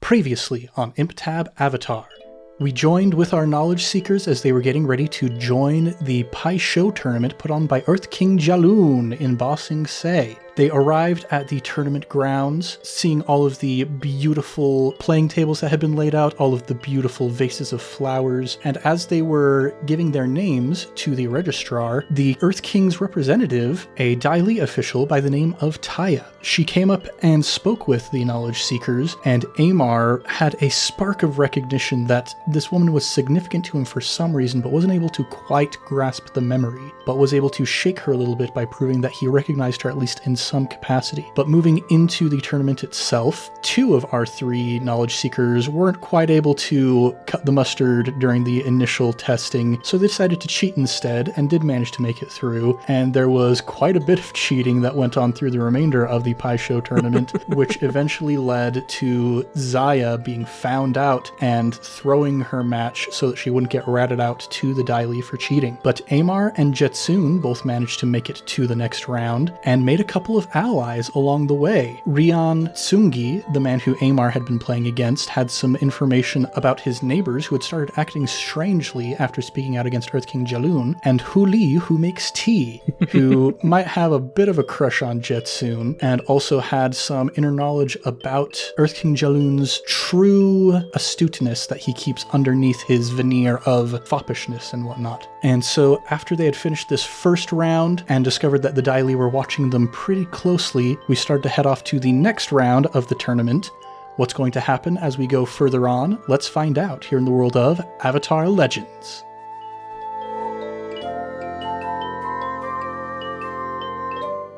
Previously on ImpTab Avatar. We joined with our knowledge seekers as they were getting ready to join the Pai Show tournament put on by Earth King Jialun in Ba Sing Se. They arrived at the tournament grounds, seeing all of the beautiful playing tables that had been laid out, all of the beautiful vases of flowers, and as they were giving their names to the registrar, the Earth King's representative, a Dai Li official by the name of Tiya. She came up and spoke with the knowledge seekers, and Amar had a spark of recognition that this woman was significant to him for some reason, but wasn't able to quite grasp the memory, but was able to shake her a little bit by proving that he recognized her at least in some capacity. But moving into the tournament itself, two of our three knowledge seekers weren't quite able to cut the mustard during the initial testing, so they decided to cheat instead and did manage to make it through. And there was quite a bit of cheating that went on through the remainder of the Pai Show tournament, which eventually led to Ziah being found out and throwing her match so that she wouldn't get ratted out to the Dai Li for cheating. But Amar and Je-Tsun both managed to make it to the next round and made a couple of allies along the way. Rian Tsungi, the man who Amar had been playing against, had some information about his neighbors who had started acting strangely after speaking out against Earth King Jialun, and Hu Li, who makes tea, who might have a bit of a crush on Je-Tsun, and also had some inner knowledge about Earth King Jialun's true astuteness that he keeps underneath his veneer of foppishness and whatnot. And so after they had finished this first round and discovered that the Dai Li were watching them pretty closely, we started to head off to the next round of the tournament. What's going to happen as we go further on? Let's find out here in the world of Avatar Legends.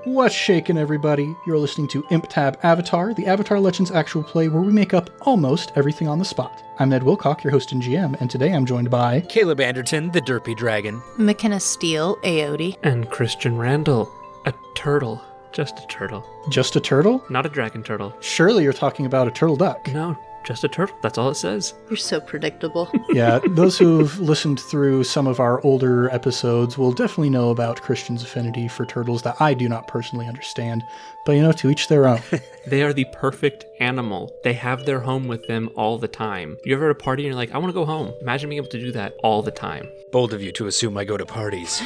What's shaking, everybody? You're listening to ImpTab Avatar, the Avatar Legends actual play where we make up almost everything on the spot. I'm Ned Wilcock, your host and GM, and today I'm joined by Caleb Anderton, the Derpy Dragon, McKenna Steele, Aote, and Christian Randall, a turtle. Just a turtle. Just a turtle? Not a dragon turtle. Surely you're talking about a turtle duck. No, just a turtle. That's all it says. You're so predictable. Yeah, those who've listened through some of our older episodes will definitely know about Christian's affinity for turtles that I do not personally understand. But, to each their own. They are the perfect animal. They have their home with them all the time. You ever at a party and you're like, I want to go home. Imagine being able to do that all the time. Bold of you to assume I go to parties.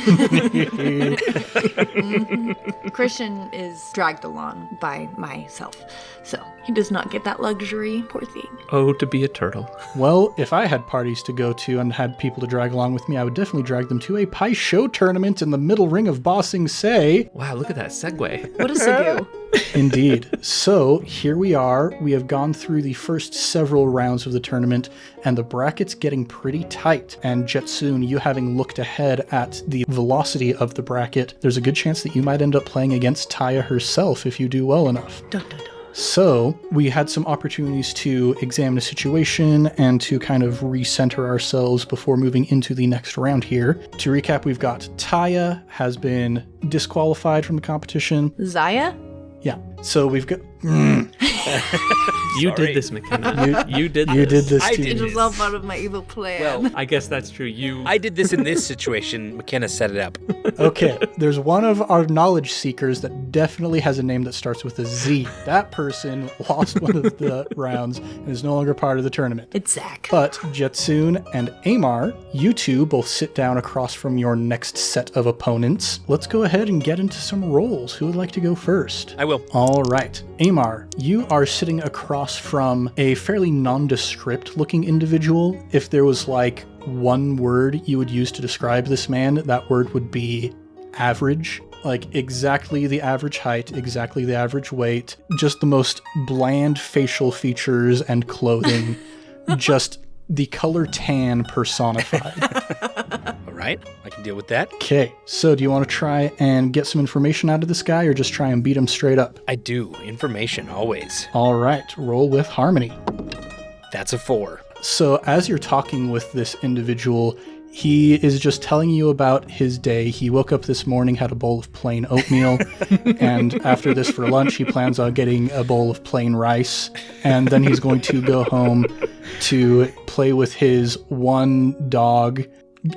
Christian is dragged along by myself, so he does not get that luxury, poor thing. Oh, to be a turtle. Well, if I had parties to go to and had people to drag along with me, I would definitely drag them to a Pai Show tournament in the middle ring of Ba Sing Se. Wow, look at that segue. What a segue. Indeed. So, here we are. We have gone through the first several rounds of the tournament, and the bracket's getting pretty tight. And Je-Tsun, you having looked ahead at the velocity of the bracket, there's a good chance that you might end up playing against Tiya herself if you do well enough. Dun, dun, dun. So, we had some opportunities to examine the situation and to kind of recenter ourselves before moving into the next round here. To recap, we've got Tiya has been disqualified from the competition. Ziah? Yeah. So we've got... You did this, McKenna. You did this. You did this I too. did It was all part of my evil plan. Well, I guess that's true. I did this in this situation. McKenna set it up. Okay, there's one of our knowledge seekers that definitely has a name that starts with a Z. That person lost one of the rounds and is no longer part of the tournament. It's Zach. But Je-Tsun and Amar, you two both sit down across from your next set of opponents. Let's go ahead and get into some rolls. Who would like to go first? I will. All right. Amar, you are sitting across from a fairly nondescript looking individual. If there was like one word you would use to describe this man, that word would be average. Like exactly the average height, exactly the average weight, just the most bland facial features and clothing, just the color tan personified. All right, I can deal with that. Okay, so do you want to try and get some information out of this guy or just try and beat him straight up? I do. Information, always. All right, roll with harmony. That's a 4. So as you're talking with this individual, he is just telling you about his day. He woke up this morning, had a bowl of plain oatmeal, and after this for lunch, he plans on getting a bowl of plain rice, and then he's going to go home to play with his one dog,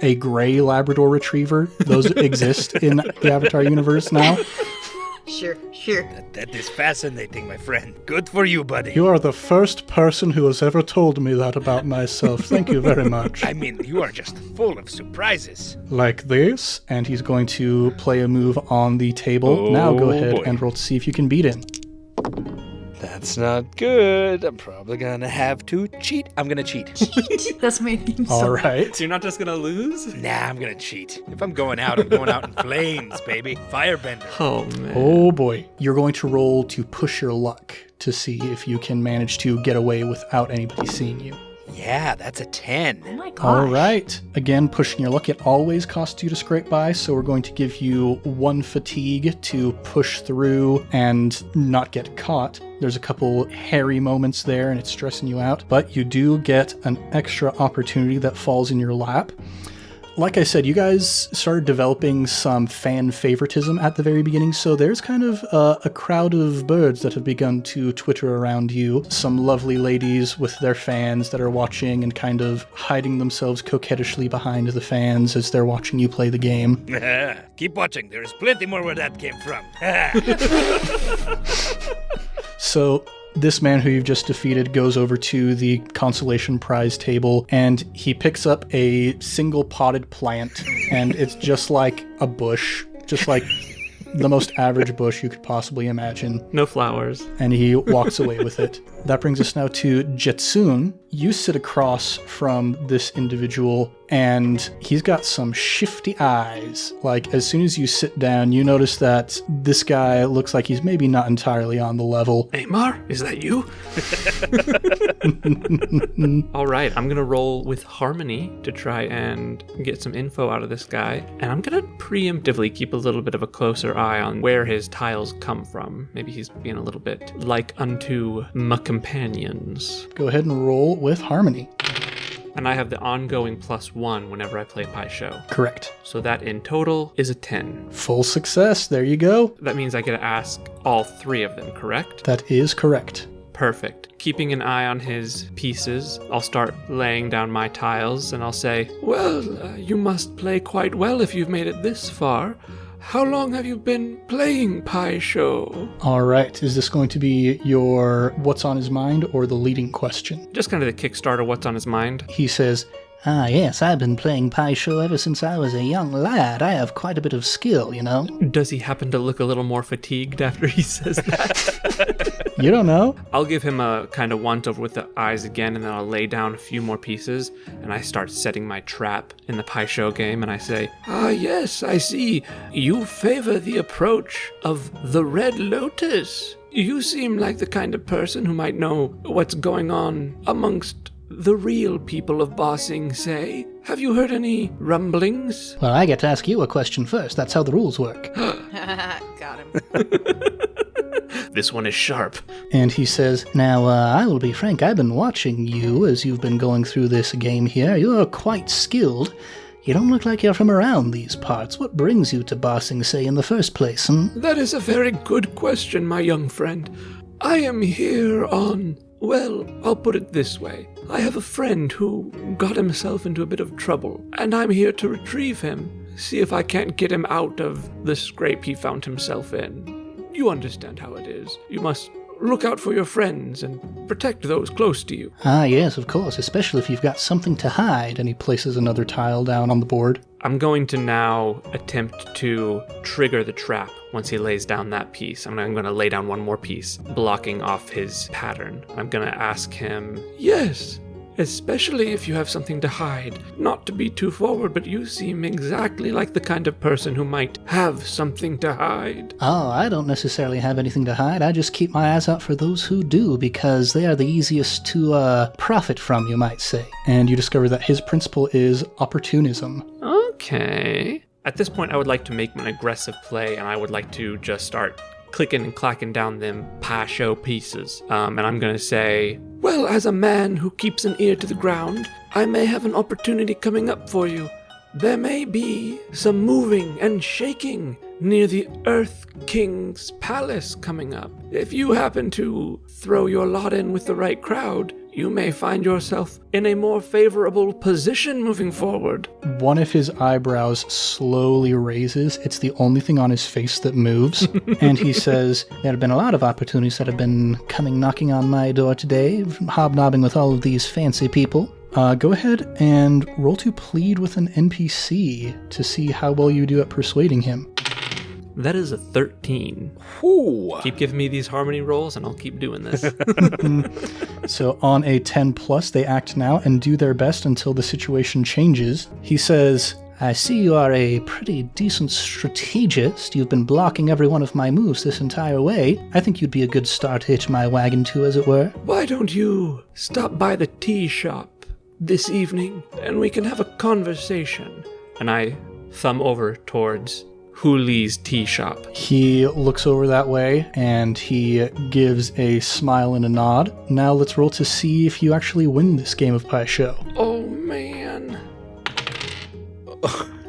a gray Labrador Retriever. Those exist in the Avatar universe now. Sure. That is fascinating, my friend. Good for you, buddy. You are the first person who has ever told me that about myself. Thank you very much. I mean, you are just full of surprises. Like this, and he's going to play a move on the table. Now go ahead boy. and roll to see if you can beat him. That's not good. I'm probably gonna have to cheat. I'm gonna cheat. That's made him All so right. So you're not just gonna lose? Nah, I'm gonna cheat. If I'm going out in flames, baby. Firebender. Oh, man. Oh boy. You're going to roll to push your luck to see if you can manage to get away without anybody seeing you. Yeah, that's a 10. Oh my gosh. All right. Again, pushing your luck, it always costs you to scrape by, so we're going to give you 1 fatigue to push through and not get caught. There's a couple hairy moments there, and it's stressing you out, but you do get an extra opportunity that falls in your lap. Like I said, you guys started developing some fan favoritism at the very beginning, so there's kind of a crowd of birds that have begun to twitter around you. Some lovely ladies with their fans that are watching and kind of hiding themselves coquettishly behind the fans as they're watching you play the game. Keep watching. There is plenty more where that came from. So this man who you've just defeated goes over to the consolation prize table and he picks up a single potted plant, and it's just like a bush, just like the most average bush you could possibly imagine. No flowers. And he walks away with it. That brings us now to Je-Tsun. You sit across from this individual, and he's got some shifty eyes. Like, as soon as you sit down, you notice that this guy looks like he's maybe not entirely on the level. Amar, is that you? All right, I'm going to roll with Harmony to try and get some info out of this guy. And I'm going to preemptively keep a little bit of a closer eye on where his tiles come from. Maybe he's being a little bit like unto my companions. Go ahead and roll with Harmony. And I have the ongoing +1 whenever I play Pi Show. Correct. So that in total is a 10. Full success. There you go. That means I get to ask all 3 of them, correct? That is correct. Perfect. Keeping an eye on his pieces, I'll start laying down my tiles and I'll say, well, you must play quite well if you've made it this far. How long have you been playing Pi Show? All right. Is this going to be your what's on his mind or the leading question? Just kind of the Kickstarter, what's on his mind. He says, Ah, yes, I've been playing Pi Show ever since I was a young lad. I have quite a bit of skill, you know. Does he happen to look a little more fatigued after he says that? you don't know. I'll give him a kind of once over with the eyes again, and then I'll lay down a few more pieces, and I start setting my trap in the Pi Show game, and I say, ah, yes, I see. You favor the approach of the Red Lotus. You seem like the kind of person who might know what's going on amongst the real people of Ba Sing Se. Have you heard any rumblings? Well, I get to ask you a question first. That's how the rules work. Got him. This one is sharp. And he says, Now, I will be frank. I've been watching you as you've been going through this game here. You're quite skilled. You don't look like you're from around these parts. What brings you to Ba Sing Se in the first place, That is a very good question, my young friend. I am here on... Well, I'll put it this way. I have a friend who got himself into a bit of trouble, and I'm here to retrieve him, see if I can't get him out of the scrape he found himself in. You understand how it is. You must look out for your friends and protect those close to you. Ah, yes, of course, especially if you've got something to hide. and he places another tile down on the board. I'm going to now attempt to trigger the trap once he lays down that piece. I'm going to lay down one more piece, blocking off his pattern. I'm going to ask him, yes, especially if you have something to hide. Not to be too forward, but you seem exactly like the kind of person who might have something to hide. Oh, I don't necessarily have anything to hide. I just keep my eyes out for those who do, because they are the easiest to profit from, you might say. And you discover that his principle is opportunism. Okay. At this point, I would like to make an aggressive play, and I would like to just start clicking and clacking down them Pi Show pieces. And I'm going to say, well, as a man who keeps an ear to the ground, I may have an opportunity coming up for you. There may be some moving and shaking near the Earth King's palace coming up. If you happen to throw your lot in with the right crowd, you may find yourself in a more favorable position moving forward. One of his eyebrows slowly raises. It's the only thing on his face that moves. And he says, there have been a lot of opportunities that have been coming knocking on my door today, hobnobbing with all of these fancy people. Go ahead and roll to plead with an NPC to see how well you do at persuading him. That is a 13. Ooh. Keep giving me these harmony rolls and I'll keep doing this. So on a 10 plus, they act now and do their best until the situation changes. He says, I see you are a pretty decent strategist. You've been blocking every one of my moves this entire way. I think you'd be a good star to hitch my wagon to, as it were. Why don't you stop by the tea shop this evening and we can have a conversation? And I thumb over towards Huli's tea shop. He looks over that way and he gives a smile and a nod. Now let's roll to see if you actually win this game of Pie Show. Oh man.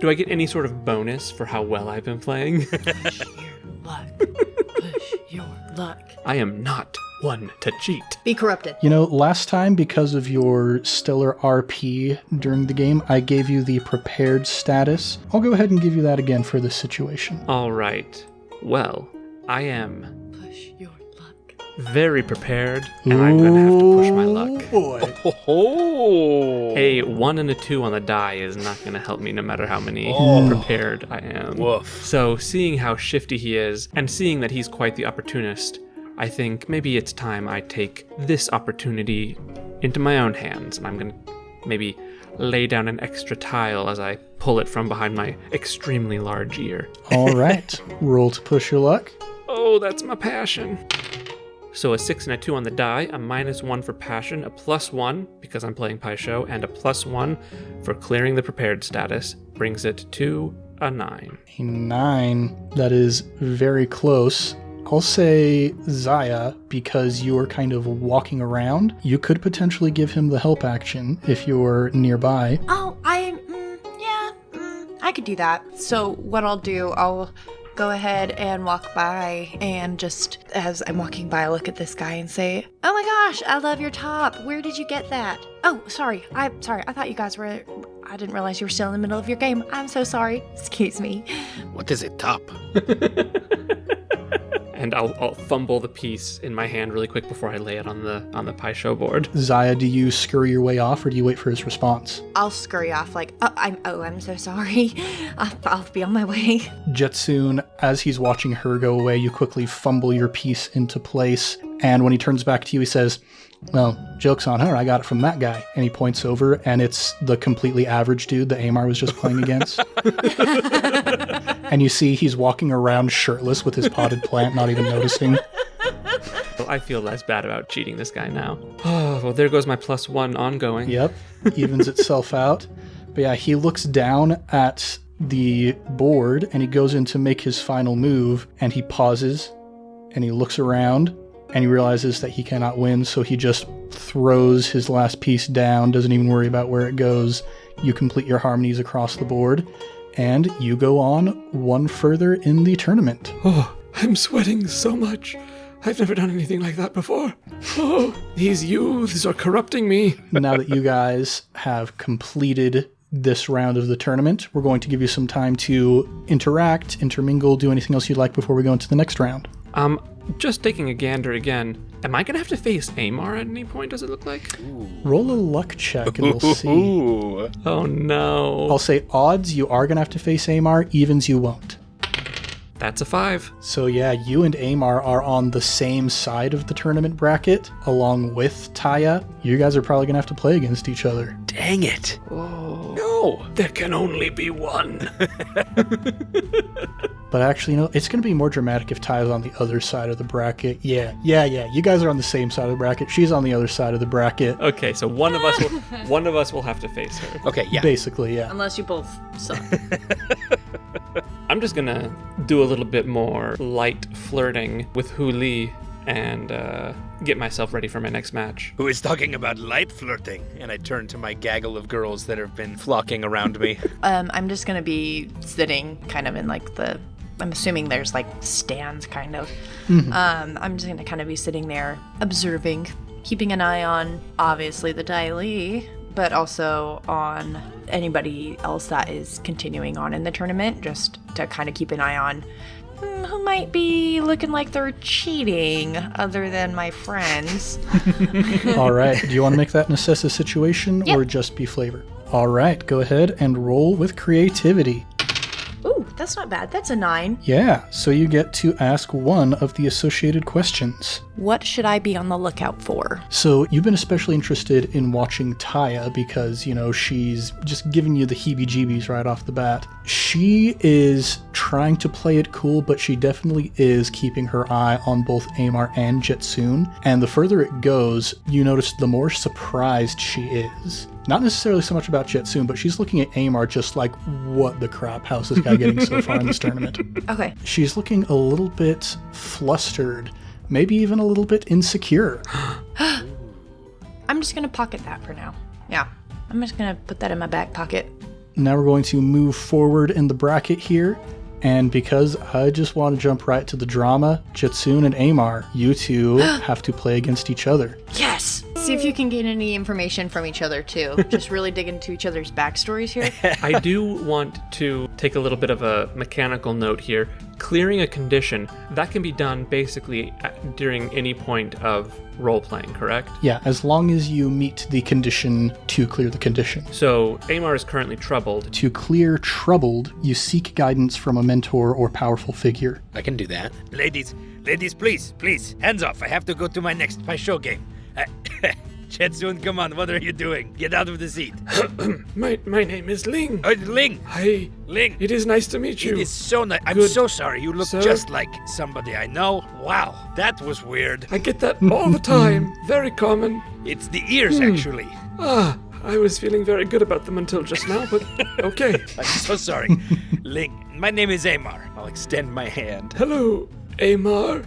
Do I get any sort of bonus for how well I've been playing? Push your luck. Push your luck. I am not one to cheat. Be corrupted. You know, last time, because of your stellar RP during the game, I gave you the prepared status. I'll go ahead and give you that again for this situation. All right. Well, I am Push your luck. very prepared, and I'm going to have to push my luck. Boy. Oh. A 1 and a 2 on the die is not going to help me no matter how many prepared I am. Woof. So, seeing how shifty he is, and seeing that he's quite the opportunist, I think maybe it's time I take this opportunity into my own hands, and I'm going to maybe lay down an extra tile as I pull it from behind my extremely large ear. All right. Roll to push your luck. Oh, that's my passion. So a 6 and a 2 on the die, a -1 for passion, a +1 because I'm playing Pie Show, and a +1 for clearing the prepared status brings it to a 9. A 9. That is very close. I'll say Ziah, because you are kind of walking around. You could potentially give him the help action if you're nearby. Oh, I could do that. So what I'll do, I'll go ahead and walk by, and just as I'm walking by, I look at this guy and say, oh my gosh, I love your top. Where did you get that? Oh, sorry. I thought you guys were, I didn't realize you were still in the middle of your game. I'm so sorry. Excuse me. What is a top? And I'll fumble the piece in my hand really quick before I lay it on the Pie Show board. Ziah, do you scurry your way off, or do you wait for his response? I'll scurry off like, I'm so sorry. I'll be on my way. Je-Tsun, as he's watching her go away, you quickly fumble your piece into place. And when he turns back to you, he says, well, joke's on her, I got it from that guy. And he points over, and it's the completely average dude that Amar was just playing against. And you see he's walking around shirtless with his potted plant, not even noticing. Well, I feel less bad about cheating this guy now. Oh, well, there goes my +1 ongoing. Yep, evens itself out. But yeah, he looks down at the board, and he goes in to make his final move, and he pauses, and he looks around, and he realizes that he cannot win, so he just throws his last piece down, doesn't even worry about where it goes. You complete your harmonies across the board, and you go on one further in the tournament. Oh, I'm sweating so much. I've never done anything like that before. Oh, these youths are corrupting me. Now that you guys have completed this round of the tournament, we're going to give you some time to interact, intermingle, do anything else you'd like before we go into the next round. Just taking a gander again, am I going to have to face Amar at any point, does it look like? Roll a luck check and we'll see. Ooh. Oh no. I'll say odds, you are going to have to face Amar. Evens, you won't. That's a 5. So yeah, you and Amar are on the same side of the tournament bracket, along with Tiya. You guys are probably going to have to play against each other. Dang it. Oh. No. There can only be one. But actually, it's going to be more dramatic if Tiya's on the other side of the bracket. Yeah. You guys are on the same side of the bracket. She's on the other side of the bracket. Okay, so one of us will have to face her. Okay, yeah. Basically, yeah. Unless you both suck. I'm just gonna do a little bit more light flirting with Huli and get myself ready for my next match. Who is talking about light flirting? And I turn to my gaggle of girls that have been flocking around me. I'm just gonna be sitting kind of in like I'm assuming there's like stands kind of. Mm-hmm. I'm just gonna kind of be sitting there observing keeping an eye on, obviously, the Dai Li, but also on anybody else that is continuing on in the tournament, just to kind of keep an eye on who might be looking like they're cheating other than my friends. All right. Do you want to make that an assess a situation Yep. or just be flavor? All right. Go ahead and roll with creativity. Ooh, that's not bad. That's a 9. Yeah. So you get to ask one of the associated questions. What should I be on the lookout for? So you've been especially interested in watching Tiya because, she's just giving you the heebie-jeebies right off the bat. She is trying to play it cool, but she definitely is keeping her eye on both Amar and Je-Tsun. And the further it goes, you notice the more surprised she is. Not necessarily so much about Je-Tsun, but she's looking at Amar just like, what the crap? How's this guy getting so far in this tournament? Okay. She's looking a little bit flustered, maybe even a little bit insecure. I'm just going to pocket that for now. Yeah. I'm just going to put that in my back pocket. Now we're going to move forward in the bracket here. And because I just want to jump right to the drama, Je-Tsun and Amar, you two have to play against each other. Yes! See if you can get any information from each other, too. Just really dig into each other's backstories here. I do want to take a little bit of a mechanical note here. Clearing a condition, that can be done basically during any point of role-playing, correct? Yeah, as long as you meet the condition to clear the condition. So Amar is currently troubled. To clear troubled, you seek guidance from a mentor or powerful figure. I can do that. Ladies, please, hands off. I have to go to my next Pai show game. Je-Tsun, come on, what are you doing? Get out of the seat. My name is Ling. Ling, Hi. Ling. It is nice to meet you. It is so nice. I'm Good. so sorry. You look Sir? just like somebody I know. Wow, that was weird. I get that all the time. Very common. It's the ears, actually. I was feeling very good about them until just now, but okay. I'm so sorry. Ling, my name is Amar. I'll extend my hand. Hello, Amar.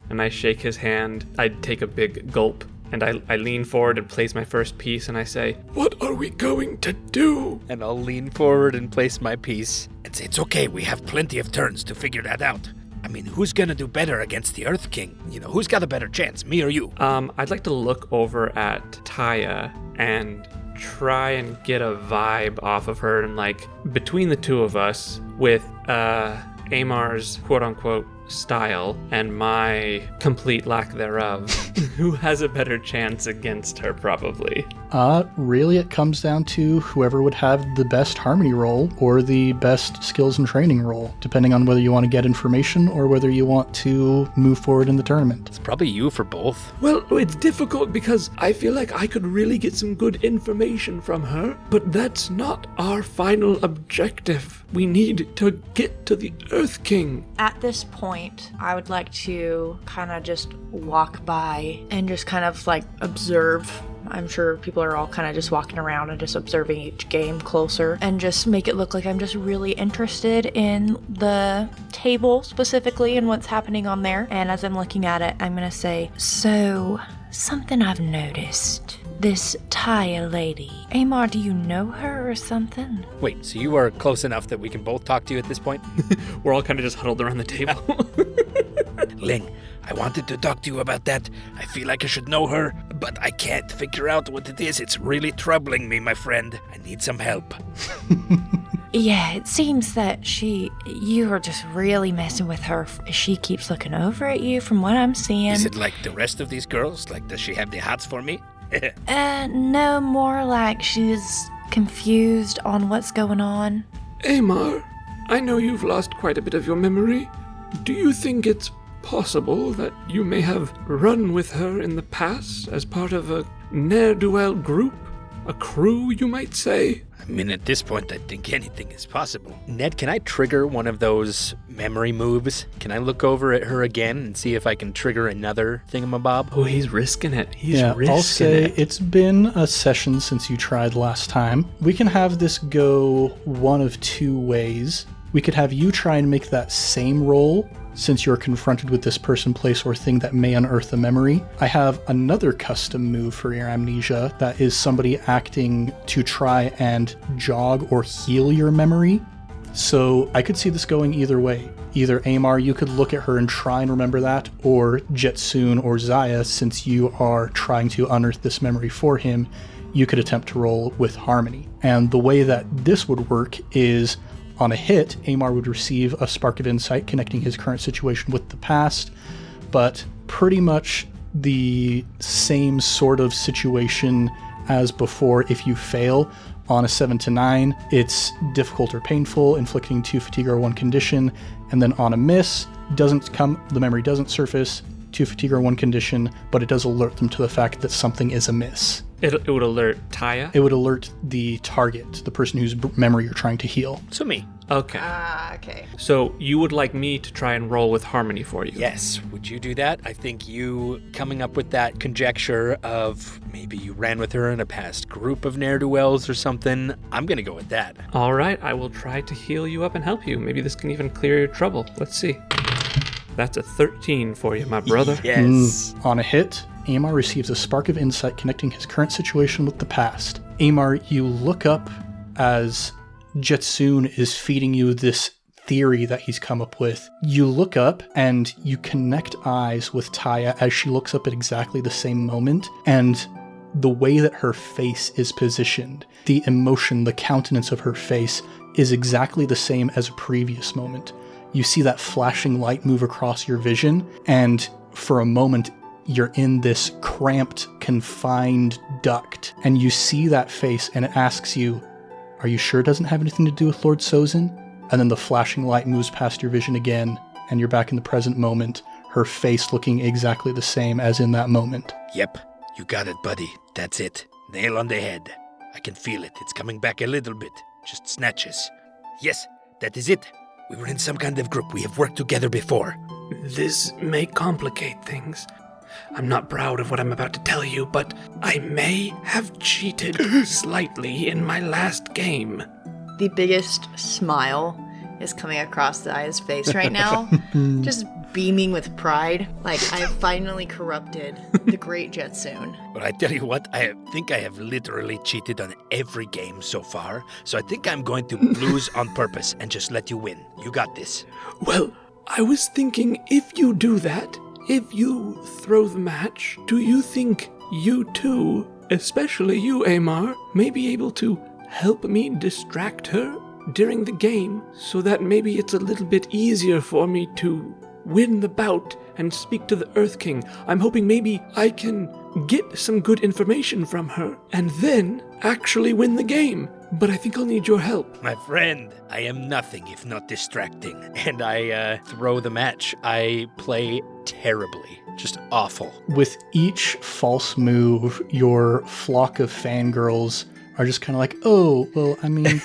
And I shake his hand. I take a big gulp. And I lean forward and place my first piece, and I say, "What are we going to do?" And I'll lean forward and place my piece. It's okay. We have plenty of turns to figure that out. I mean, who's gonna do better against the Earth King? Who's got a better chance, me or you? I'd like to look over at Tiya and try and get a vibe off of her, and between the two of us, with Amar's quote-unquote style and my complete lack thereof, who has a better chance against her, probably? Really it comes down to whoever would have the best harmony roll or the best skills and training roll, depending on whether you want to get information or whether you want to move forward in the tournament. It's probably you for both. Well, it's difficult because I feel like I could really get some good information from her, but that's not our final objective. We need to get to the Earth King. At this point, I would like to kind of just walk by and just kind of observe. I'm sure people are all kind of just walking around and just observing each game closer and just make it look like I'm just really interested in the table specifically and what's happening on there. And as I'm looking at it, I'm going to say, so something I've noticed. This Tiya lady. Amar, do you know her or something? Wait, so you are close enough that we can both talk to you at this point? We're all kind of just huddled around the table. Ling, I wanted to talk to you about that. I feel like I should know her, but I can't figure out what it is. It's really troubling me, my friend. I need some help. Yeah, it seems that you are just really messing with her. She keeps looking over at you from what I'm seeing. Is it like the rest of these girls? Does she have the hots for me? No, more like she's confused on what's going on. Amar, I know you've lost quite a bit of your memory. Do you think it's possible that you may have run with her in the past as part of a ne'er-do-well group? A crew, you might say? I mean, at this point, I think anything is possible. Ned, can I trigger one of those memory moves? Can I look over at her again and see if I can trigger another thingamabob? Oh, he's risking it. I'll say it's been a session since you tried last time. We can have this go one of two ways. We could have you try and make that same roll since you're confronted with this person, place, or thing that may unearth a memory. I have another custom move for your amnesia that is somebody acting to try and jog or heal your memory. So I could see this going either way. Either Amar, you could look at her and try and remember that, or Je-Tsun or Ziah, since you are trying to unearth this memory for him, you could attempt to roll with Harmony. And the way that this would work is, on a hit, Amar would receive a spark of insight connecting his current situation with the past, but pretty much the same sort of situation as before. If you fail on a 7 to 9, it's difficult or painful, inflicting 2 fatigue or 1 condition, and then on a miss, the memory doesn't surface, 2 fatigue or 1 condition, but it does alert them to the fact that something is amiss. It would alert Tiya? It would alert the target, the person whose memory you're trying to heal. So me. Okay. Okay. So you would like me to try and roll with Harmony for you? Yes. Would you do that? I think you coming up with that conjecture of maybe you ran with her in a past group of ne'er-do-wells or something. I'm going to go with that. All right. I will try to heal you up and help you. Maybe this can even clear your trouble. Let's see. That's a 13 for you, my brother. Yes. On a hit, Amar receives a spark of insight connecting his current situation with the past. Amar, you look up as Je-Tsun is feeding you this theory that he's come up with. You look up and you connect eyes with Tiya as she looks up at exactly the same moment, and the way that her face is positioned, the emotion, the countenance of her face is exactly the same as a previous moment. You see that flashing light move across your vision, and for a moment, you're in this cramped, confined duct, and you see that face, and it asks you, are you sure it doesn't have anything to do with Lord Sozin? And then the flashing light moves past your vision again, and you're back in the present moment, her face looking exactly the same as in that moment. Yep, you got it, buddy. That's it. Nail on the head. I can feel it. It's coming back a little bit. Just snatches. Yes, that is it. We were in some kind of group. We have worked together before. This may complicate things. I'm not proud of what I'm about to tell you, but I may have cheated slightly in my last game. The biggest smile is coming across Ziah's face right now, just beaming with pride. Like, I have finally corrupted the great Je-Tsun. But I tell you what, I think I have literally cheated on every game so far, so I think I'm going to lose on purpose and just let you win. You got this. Well, I was thinking, if you do that, if you throw the match, do you think you too, especially you, Amar, may be able to help me distract her during the game so that maybe it's a little bit easier for me to win the bout and speak to the Earth King? I'm hoping maybe I can get some good information from her and then actually win the game. But I think I'll need your help. My friend, I am nothing if not distracting. And I throw the match. I play terribly. Just awful. With each false move, your flock of fangirls are just kind of like, oh, well, I mean,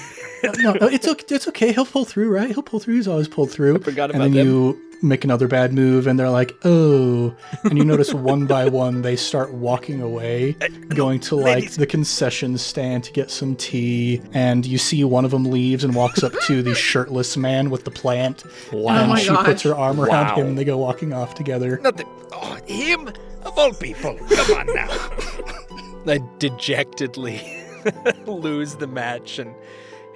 no, it's okay. He'll pull through, right? He'll pull through. He's always pulled through. I forgot about and then them. you make another bad move, and they're like, oh. And you notice one by one, they start walking away, going to like the concession stand to get some tea. And you see one of them leaves and walks up to the shirtless man with the plant. Wow. And my she gosh. puts her arm around Wow. him, and they go walking off together. Nothing. Oh, him? Of all people. Come on now. I dejectedly lose the match and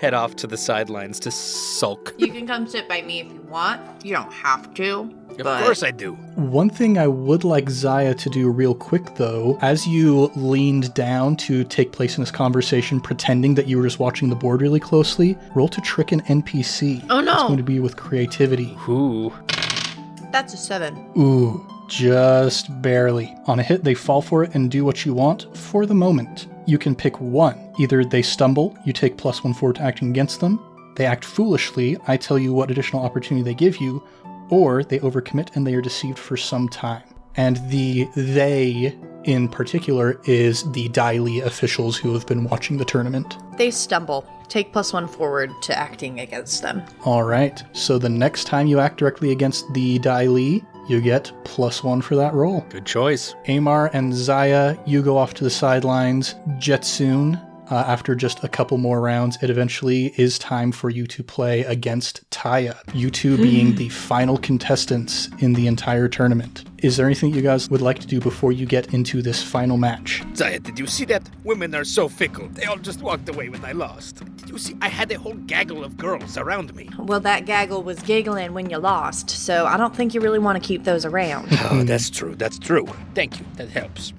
head off to the sidelines to sulk. You can come sit by me if you want. You don't have to. Of course I do. One thing I would like Ziah to do real quick, though, as you leaned down to take place in this conversation, pretending that you were just watching the board really closely, roll to trick an NPC. Oh, no. It's going to be with creativity. Ooh. That's a 7. Ooh, just barely. On a hit, they fall for it and do what you want for the moment. You can pick one. Either they stumble, you take +1 forward to acting against them. They act foolishly, I tell you what additional opportunity they give you. Or they overcommit and they are deceived for some time. And the they, in particular, is the Daily officials who have been watching the tournament. They stumble. Take +1 forward to acting against them. All right, so the next time you act directly against the Daily, you get +1 for that roll. Good choice. Amar and Ziah, you go off to the sidelines. Je-Tsun, after just a couple more rounds, it eventually is time for you to play against Tiya, you two being the final contestants in the entire tournament. Is there anything you guys would like to do before you get into this final match? Ziah, did you see that? Women are so fickle. They all just walked away when I lost. Did you see? I had a whole gaggle of girls around me. Well, that gaggle was giggling when you lost, so I don't think you really want to keep those around. Oh, that's true. That's true. Thank you. That helps.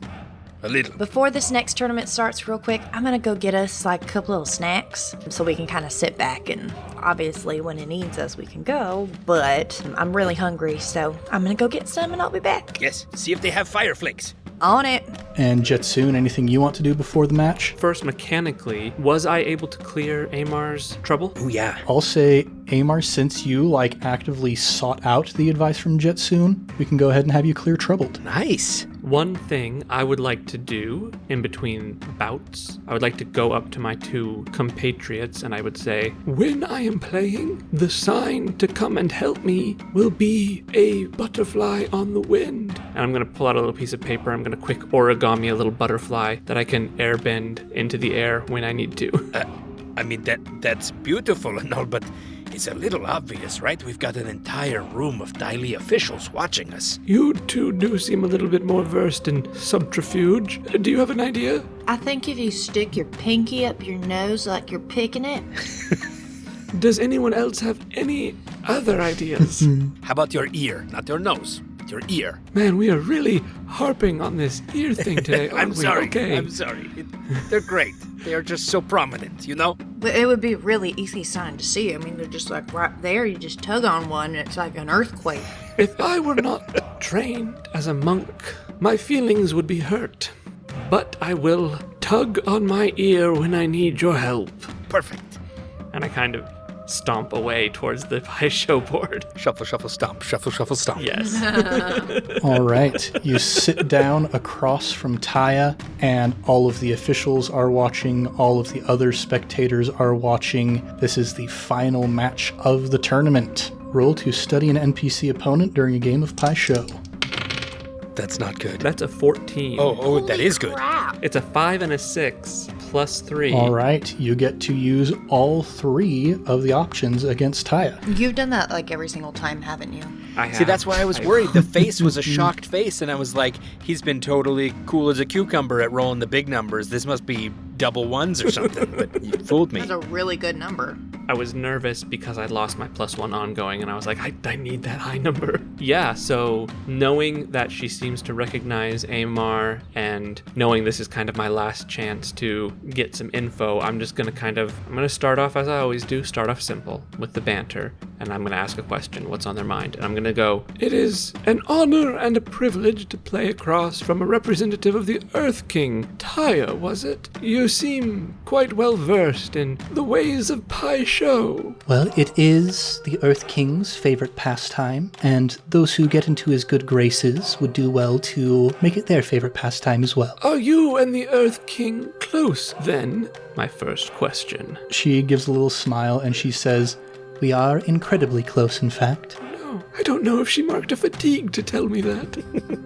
A little. Before this next tournament starts, real quick, I'm gonna go get us like a couple little snacks so we can kind of sit back, and obviously when it needs us we can go, but I'm really hungry, so I'm gonna go get some and I'll be back. Yes. See if they have fire flakes. On it. And Je-Tsun, anything you want to do before the match? First, mechanically, was I able to clear Amar's trouble? Oh, yeah. I'll say, Amar, since you actively sought out the advice from Je-Tsun, we can go ahead and have you clear troubled. Nice. One thing I would like to do in between bouts, I would like to go up to my two compatriots and I would say, when I am playing, the sign to come and help me will be a butterfly on the wind. And I'm going to pull out a little piece of paper. I'm going to quick origami a little butterfly that I can airbend into the air when I need to. I mean, that's beautiful and all, but it's a little obvious, right? We've got an entire room of Daily officials watching us. You two do seem a little bit more versed in subterfuge. Do you have an idea? I think if you stick your pinky up your nose like you're picking it. Does anyone else have any other ideas? How about your ear? Not your nose, but your ear. Man, we are really harping on this ear thing today. I'm aren't we? sorry. Okay. I'm sorry. They're great. They are just so prominent, you know? But it would be a really easy sign to see. I mean, they're just like right there. You just tug on one and it's like an earthquake. If I were not trained as a monk, my feelings would be hurt. But I will tug on my ear when I need your help. Perfect. And I kind of stomp away towards the pie show board. Shuffle, shuffle, stomp. Shuffle, shuffle, stomp. Yes. All right. You sit down across from Tiya, and all of the officials are watching. All of the other spectators are watching. This is the final match of the tournament. Roll to study an NPC opponent during a game of Pie Show. That's not good. That's a 14. Oh, that is good. Crap. It's a 5 and a 6 plus 3. All right. You get to use all 3 of the options against Tiya. You've done that like every single time, haven't you? I have. See, that's why I was worried. The face was a shocked face, and I was like, he's been totally cool as a cucumber at rolling the big numbers. This must be double ones or something, but you fooled me. That's a really good number. I was nervous because I'd lost my +1 ongoing, and I was like, I need that high number. Yeah, so knowing that she seems to recognize Amar and knowing this is kind of my last chance to get some info, I'm going to start off as I always do, start off simple with the banter, and I'm going to ask a question, what's on their mind, and I'm going to go, it is an honor and a privilege to play across from a representative of the Earth King. Tiya, was it? You seem quite well versed in the ways of Pie Show. Well, it is the Earth King's favorite pastime, and those who get into his good graces would do well to make it their favorite pastime as well. Are you and the Earth King close, then? My first question. She gives a little smile and she says, We are incredibly close, in fact. No, I don't know if she marked a fatigue to tell me that.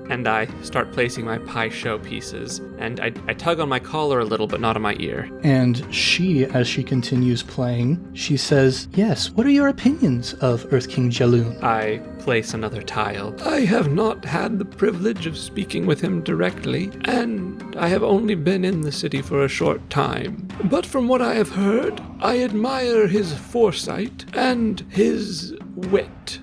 And I start placing my Pie Show pieces, and I tug on my collar a little, but not on my ear. and she, as she continues playing, she says, Yes, what are your opinions of Earth King Jialun? I place another tile. I have not had the privilege of speaking with him directly, and I have only been in the city for a short time. But from what I have heard, I admire his foresight and his wit.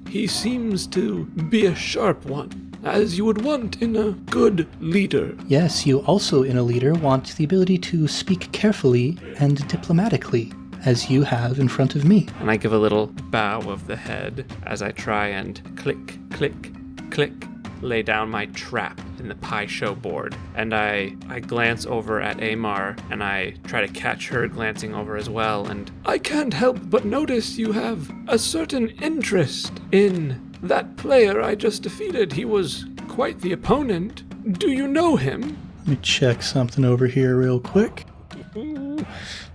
He seems to be a sharp one, as you would want in a good leader. Yes, you also, in a leader, want the ability to speak carefully and diplomatically, as you have in front of me. And I give a little bow of the head as I try and click, click, click, lay down my trap in the Pie Show board. And I glance over at Amar, and I try to catch her glancing over as well. And I can't help but notice you have a certain interest in that player I just defeated. He was quite the opponent. Do you know him? let me check something over here real quick.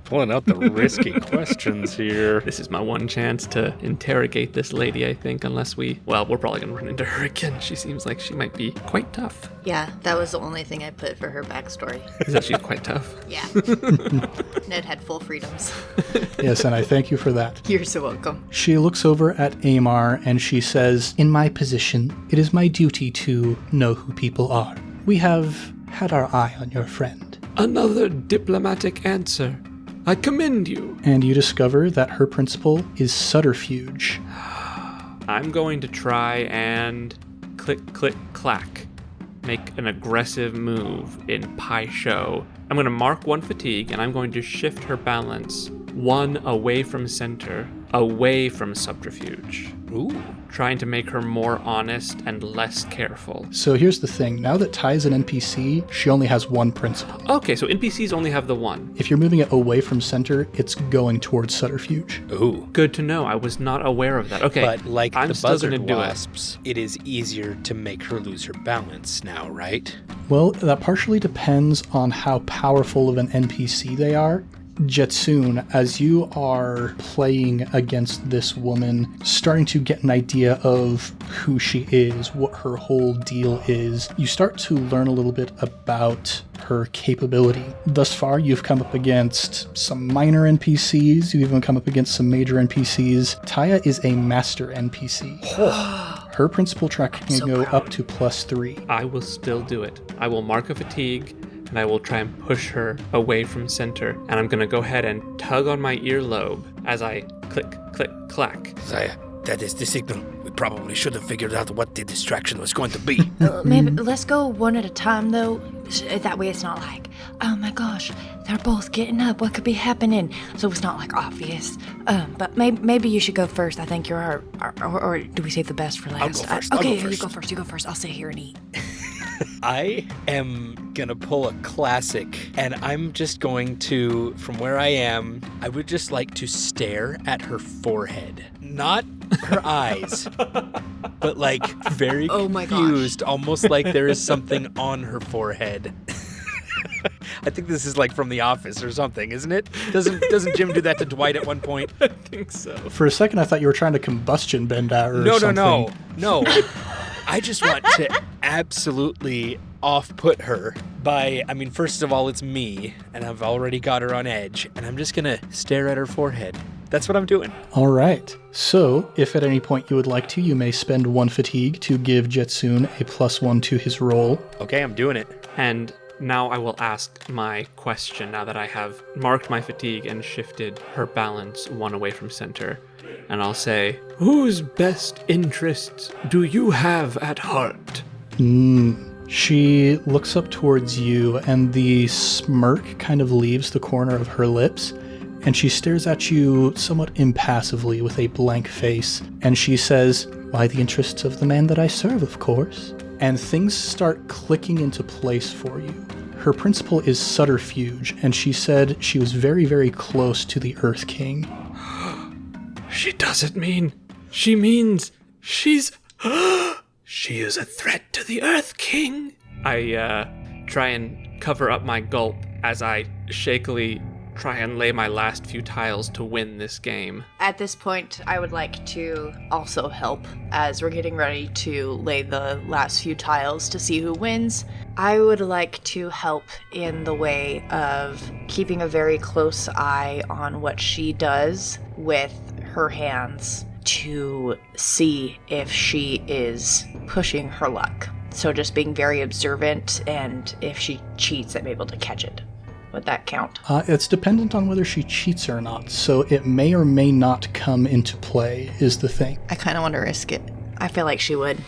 Pulling out the risky questions here. This is my one chance to interrogate this lady, I think, unless we're probably going to run into her again. She seems like she might be quite tough. Yeah, that was the only thing I put for her backstory. Is that she's quite tough? Yeah. Ned had full freedoms. Yes, and I thank you for that. You're so welcome. She looks over at Amar and she says, "In my position, it is my duty to know who people are. We have had our eye on your friend." Another diplomatic answer. I commend you. And you discover that her principal is Subterfuge. I'm going to try and click, click, clack. Make an aggressive move in Pai Sho. I'm going to mark 1 fatigue, and I'm going to shift her balance 1 away from center, away from Subterfuge. Ooh. Trying to make her more honest and less careful. So here's the thing. Now that Tiya's an NPC, she only has 1 principal. Okay, so NPCs only have the 1. If you're moving it away from center, it's going towards Subterfuge. Ooh. Good to know. I was not aware of that. Okay, But like I'm the still buzzard gonna do wasps, it is easier to make her lose her balance now, right? Well, that partially depends on how powerful of an NPC they are. Je-Tsun, as you are playing against this woman, starting to get an idea of who she is, what her whole deal is, you start to learn a little bit about her capability. Thus far, you've come up against some minor NPCs, you've even come up against some major NPCs. Tiya is a master NPC. Her principal track can go up to +3. I will still do it. I will mark a fatigue, and I will try and push her away from center. And I'm going to go ahead and tug on my earlobe as I click, click, clack. Ziah, that is the signal. We probably should have figured out what the distraction was going to be. Maybe let's go one at a time, though. That way it's not like, oh my gosh, they're both getting up. What could be happening? So it's not like obvious. But maybe you should go first. I think you're or do we save the best for last? I'll go first. Okay, you go first. You go first. I'll sit here and eat. I am gonna pull a classic, and I'm just going to, from where I am, I would just like to stare at her forehead. Not her eyes, but like very Oh my gosh. confused, almost like there is something on her forehead. I think this is like from The Office or something, isn't it? Doesn't Jim do that to Dwight at one point? I think so. For a second, I thought you were trying to combustion bend her or something. No. I just want to absolutely off-put her by, first of all, it's me, and I've already got her on edge, and I'm just gonna stare at her forehead. That's what I'm doing. All right. So, if at any point you would like to, you may spend 1 fatigue to give Je-Tsun a +1 to his roll. Okay, I'm doing it. And now I will ask my question now that I have marked my fatigue and shifted her balance 1 away from center. And I'll say, whose best interests do you have at heart? She looks up towards you, and the smirk kind of leaves the corner of her lips, and she stares at you somewhat impassively with a blank face, and she says, "Why, the interests of the man that I serve, of course." And things start clicking into place for you. Her principal is Subterfuge, and she said she was very, very close to the Earth King. She doesn't mean... She means she's... She is a threat to the Earth King. I try and cover up my gulp as I shakily try and lay my last few tiles to win this game. At this point, I would like to also help as we're getting ready to lay the last few tiles to see who wins. I would like to help in the way of keeping a very close eye on what she does with her hands to see if she is pushing her luck. So just being very observant, and if she cheats, I'm able to catch it. Would that count? It's dependent on whether she cheats or not, so it may or may not come into play, is the thing. I kind of want to risk it. I feel like she would.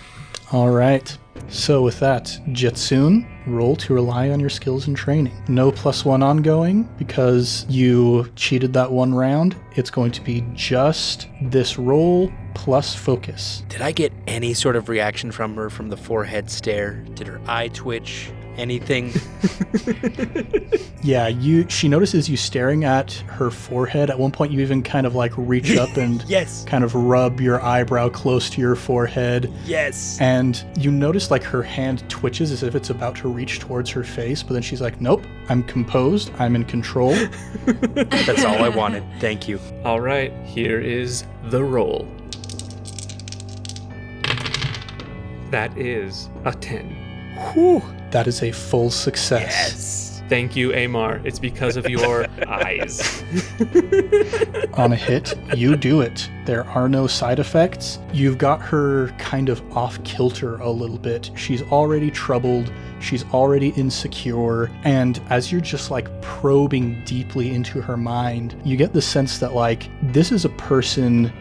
All right. So with that, Je-Tsun, roll to rely on your skills and training. No +1 ongoing because you cheated that 1 round. It's going to be just this roll plus focus. Did I get any sort of reaction from her from the forehead stare? Did her eye twitch? Anything? Yeah, she notices you staring at her forehead. At one point, you even kind of like reach up and Yes. kind of rub your eyebrow close to your forehead. Yes. And you notice like her hand twitches as if it's about to reach towards her face, but then she's like, nope, I'm composed, I'm in control. That's all I wanted. Thank you. All right, here is the roll. That is a 10. Whew. That is a full success. Yes. Thank you, Amar. It's because of your eyes. On a hit, you do it. There are no side effects. You've got her kind of off kilter a little bit. She's already troubled. She's already insecure. And as you're just like probing deeply into her mind, you get the sense that like this is a person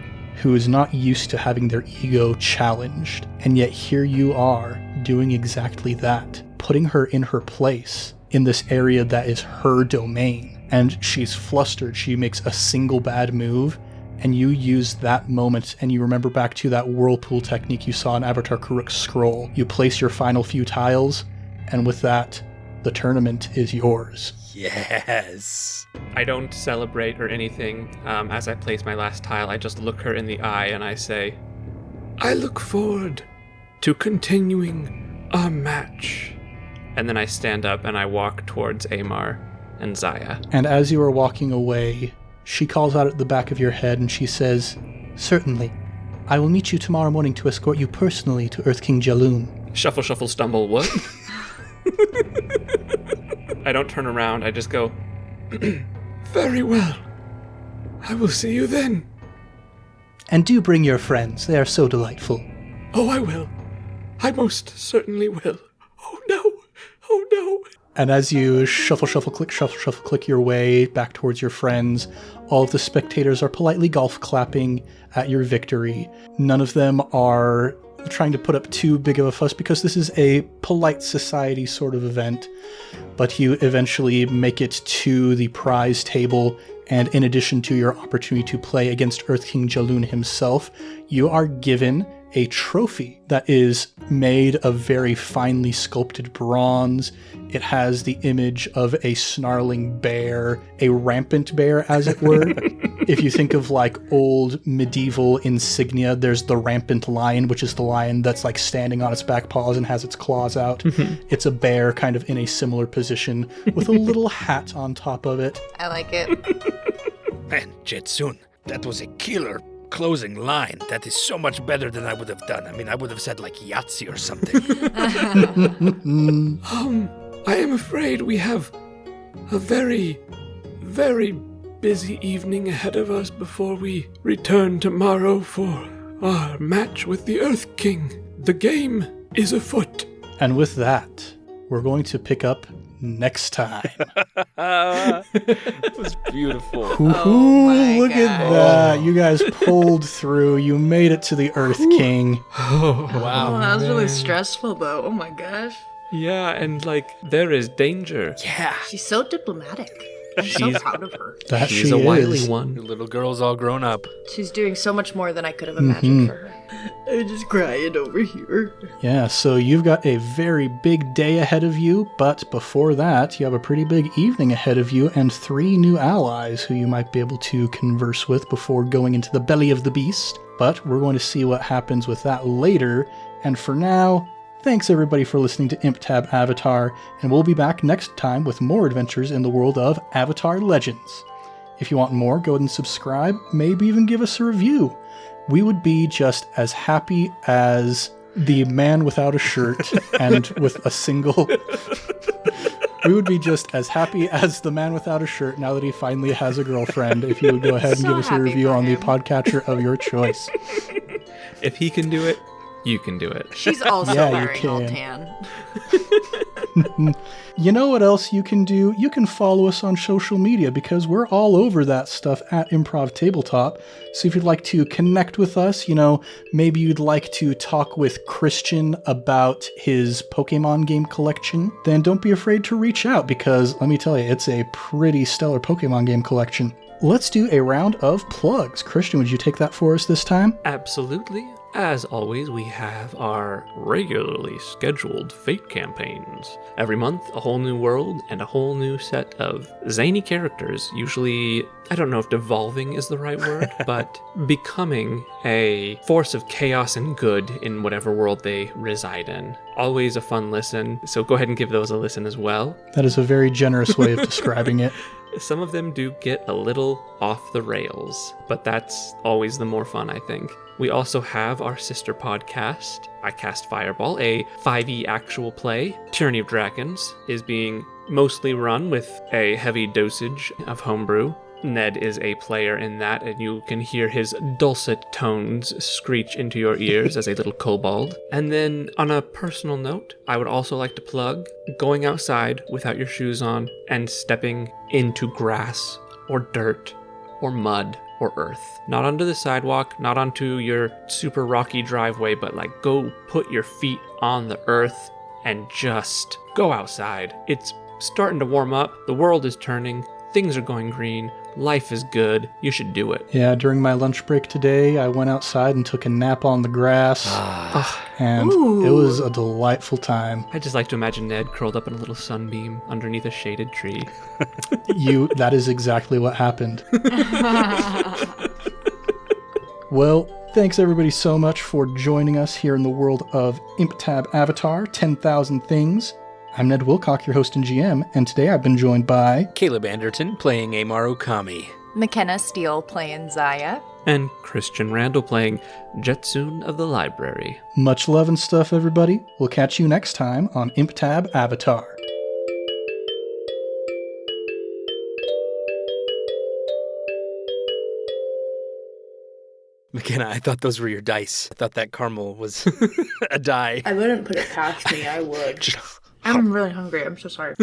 who is not used to having their ego challenged. And yet here you are doing exactly that, putting her in her place in this area that is her domain. And she's flustered. She makes a single bad move, and you use that moment, and you remember back to that whirlpool technique you saw in Avatar Karuk's scroll. You place your final few tiles, and with that, the tournament is yours. Yes. I don't celebrate or anything. As I place my last tile, I just look her in the eye and I say, I look forward to continuing our match. And then I stand up and I walk towards Amar and Ziah. And as you are walking away, she calls out at the back of your head and she says, certainly. I will meet you tomorrow morning to escort you personally to Earth King Jialun. Shuffle, shuffle, stumble, what? I don't turn around, I just go, very well. I will see you then. And do bring your friends. They are so delightful. Oh, I will. I most certainly will. Oh, no. Oh, no. And as you shuffle, shuffle, click your way back towards your friends, all of the spectators are politely golf clapping at your victory. None of them are trying to put up too big of a fuss because this is a polite society sort of event. But you eventually make it to the prize table, and in addition to your opportunity to play against Earth King Jialun himself, you are given a trophy that is made of very finely sculpted bronze. It has the image of a snarling bear, a rampant bear, as it were. If you think of like old medieval insignia, there's the rampant lion, which is the lion that's like standing on its back paws and has its claws out. It's a bear kind of in a similar position with a little hat on top of it. I like it. Man, Je-Tsun, that was a killer closing line. That is so much better than I would have done. I mean, I would have said like Yahtzee or something. I am afraid we have a very, very busy evening ahead of us before we return tomorrow for our match with the Earth King. The game is afoot. And with that, we're going to pick up next time. It was beautiful. Ooh, my look at God. that. You guys pulled through. You made it to the Earth King. Oh, that was really stressful, though. Oh my gosh. Yeah, and like, there is danger. Yeah. She's so diplomatic. I'm so She's- proud of her. That She's she a wily is. The one. little girl's all grown up. She's doing so much more than I could have imagined for her. I'm just crying over here. Yeah, so you've got a very big day ahead of you, but before that, you have a pretty big evening ahead of you and 3 new allies who you might be able to converse with before going into the belly of the beast. But we're going to see what happens with that later, and for now, thanks everybody for listening to ImpTab Avatar, and we'll be back next time with more adventures in the world of Avatar Legends. If you want more, go ahead and subscribe, maybe even give us a review. We would be just as happy as the man without a shirt and with a single... We would be just as happy as the man without a shirt now that he finally has a girlfriend, if you would go ahead and So give us a happy review for on the him. podcatcher of your choice. If he can do it, you can do it. She's also Yeah, you wearing all can. tan. You know what else you can do? You can follow us on social media because we're all over that stuff at Improv Tabletop. So if you'd like to connect with us, maybe you'd like to talk with Christian about his Pokemon game collection, then don't be afraid to reach out because let me tell you, it's a pretty stellar Pokemon game collection. Let's do a round of plugs. Christian, would you take that for us this time? Absolutely. As always, we have our regularly scheduled Fate campaigns. Every month, a whole new world and a whole new set of zany characters, usually, I don't know if devolving is the right word, but becoming a force of chaos and good in whatever world they reside in. Always a fun listen, so go ahead and give those a listen as well. That is a very generous way of describing it. Some of them do get a little off the rails, but that's always the more fun, I think. We also have our sister podcast, I Cast Fireball, a 5e actual play. Tyranny of Dragons is being mostly run with a heavy dosage of homebrew. Ned is a player in that, and you can hear his dulcet tones screech into your ears as a little kobold. And then, on a personal note, I would also like to plug going outside without your shoes on and stepping into grass or dirt or mud or earth. Not onto the sidewalk, not onto your super rocky driveway, but like go put your feet on the earth and just go outside. It's starting to warm up. The world is turning. Things are going green. Life is good. You should do it. Yeah, during my lunch break today, I went outside and took a nap on the grass. And it was a delightful time. I just like to imagine Ned curled up in a little sunbeam underneath a shaded tree. That is exactly what happened. Well, thanks everybody so much for joining us here in the world of ImpTab Avatar, 10,000 Things. I'm Ned Wilcock, your host and GM, and today I've been joined by... Caleb Anderton playing Amar Okami. McKenna Steele playing Ziah. And Christian Randall playing Je-Tsun of the Library. Much love and stuff, everybody. We'll catch you next time on ImpTab Avatar. McKenna, I thought those were your dice. I thought that caramel was a die. I wouldn't put it past me. I would. I'm really hungry. I'm so sorry.